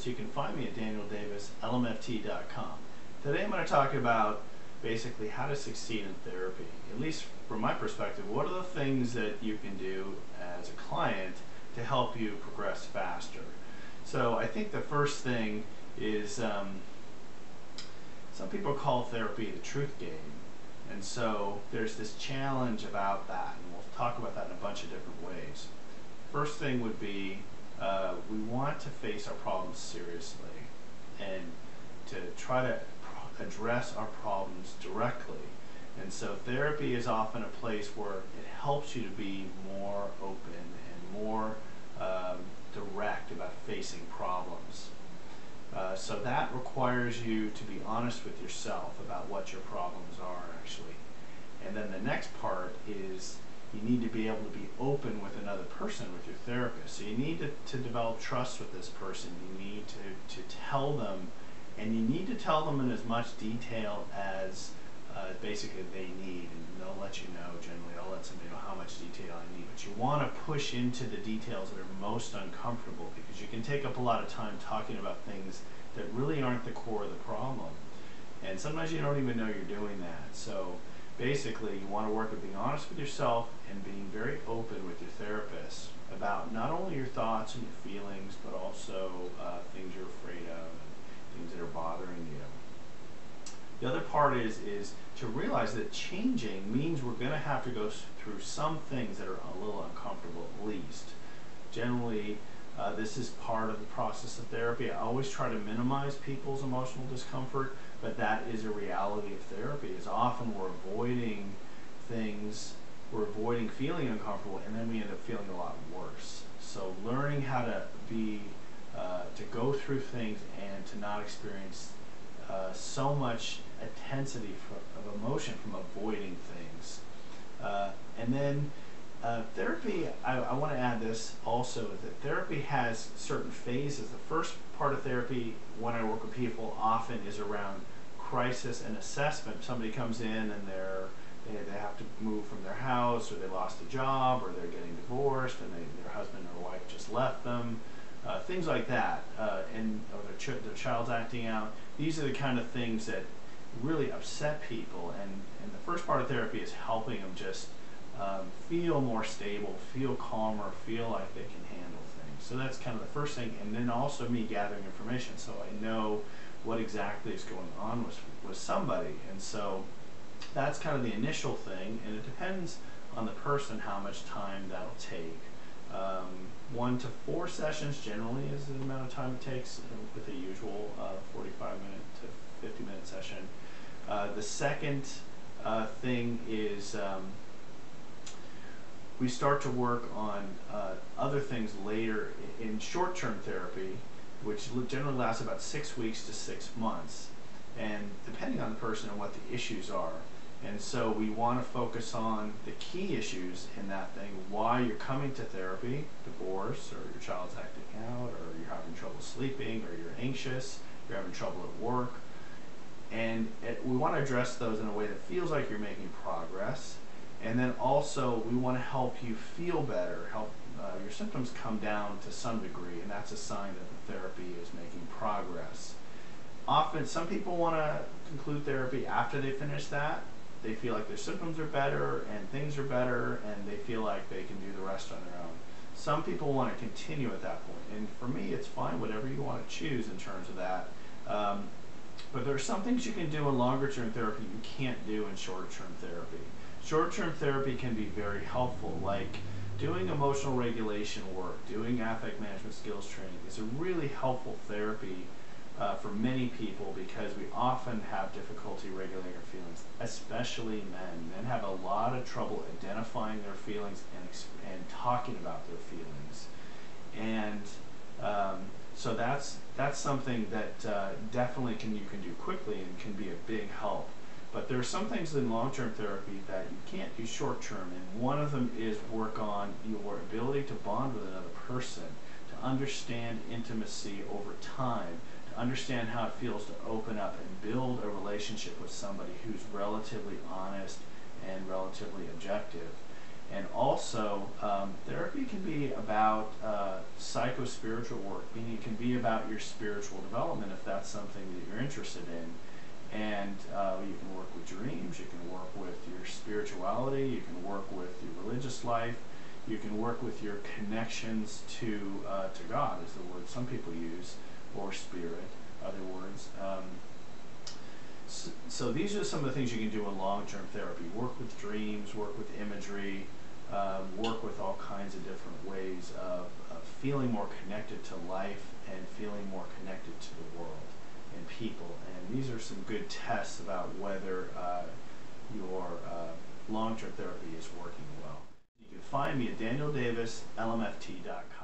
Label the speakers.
Speaker 1: you can find me at danieldavislmft.com. Today I'm going to talk about basically how to succeed in therapy. At least from my perspective, what are the things that you can do as a client to help you progress faster? So I think the first thing is some people call therapy the truth game. And so there's this challenge about that, and we'll talk about that in a bunch of different ways. First thing would be we want to face our problems seriously and to try to address our problems directly. And so therapy is often a place where it helps you to be more open and more direct about facing problems. So that requires you to be honest with yourself about what your problems are actually. And then the next part is you need to be able to be open with another person, with your therapist. So you need to develop trust with this person. You need to tell them, and you need to tell them in as much detail as basically they need, and they'll let you know. Generally, I'll let somebody know how much detail I need, but you want to push into the details that are most uncomfortable, because you can take up a lot of time talking about things that really aren't the core of the problem, and sometimes you don't even know you're doing that. So basically, you want to work at being honest with yourself and being very open with your therapist about not only your thoughts and your feelings, but also things you're afraid of and things that are bothering you. The other part is to realize that changing means we're going to have to go through some things that are a little uncomfortable at least. Generally, this is part of the process of therapy. I always try to minimize people's emotional discomfort, but that is a reality of therapy. Is often we're avoiding things, we're avoiding feeling uncomfortable, and then we end up feeling a lot worse. So learning how to to go through things and to not experience so much intensity of emotion from avoiding things. And then therapy, I want to add this also, that therapy has certain phases. The first part of therapy, when I work with people, often is around crisis and assessment. Somebody comes in and they have to move from their house, or they lost a job, or they're getting divorced, and their husband or wife just left them. Things like that, or their child's acting out. These are the kind of things that really upset people, and the first part of therapy is helping them just feel more stable, feel calmer, feel like they can handle things. So that's kind of the first thing, and then also me gathering information so I know what exactly is going on with somebody. And so that's kind of the initial thing, and it depends on the person how much time that'll take. 1 to 4 sessions generally is the amount of time it takes with the usual 45-minute to 50-minute session. The second thing is we start to work on other things later in short-term therapy, which generally lasts about 6 weeks to 6 months, and depending on the person and what the issues are. And so we want to focus on the key issues in that thing, why you're coming to therapy: divorce, or your child's acting out, or you're having trouble sleeping, or you're anxious, you're having trouble at work. And we want to address those in a way that feels like you're making progress. And then also we want to help you feel better, help your symptoms come down to some degree, and that's a sign that the therapy is making progress. Often some people want to conclude therapy after they finish that. They feel like their symptoms are better and things are better, and they feel like they can do the rest on their own. Some people want to continue at that point, and for me it's fine, whatever you want to choose in terms of that. But there are some things you can do in longer term therapy you can't do in shorter term therapy. Short term therapy can be very helpful, like doing emotional regulation work, doing affect management skills training is a really helpful therapy for many people, because we often have difficulty regulating our feelings, especially men. Men have a lot of trouble identifying their feelings and talking about their feelings. And so that's something that definitely you can do quickly and can be a big help. But there are some things in long-term therapy that you can't do short-term, and one of them is work on your ability to bond with another person, to understand intimacy over time, to understand how it feels to open up and build a relationship with somebody who's relatively honest and relatively objective. And also, therapy can be about psycho-spiritual work, meaning it can be about your spiritual development if that's something that you're interested in. And you can work with dreams, you can work with your spirituality, you can work with your religious life, you can work with your connections to God, is the word some people use, or spirit, other words. So these are some of the things you can do in long-term therapy. Work with dreams, work with imagery, work with all kinds of different ways of feeling more connected to life and feeling more connected to the world and people. And these are some good tests about whether your long-term therapy is working well. You can find me at DanielDavisLMFT.com.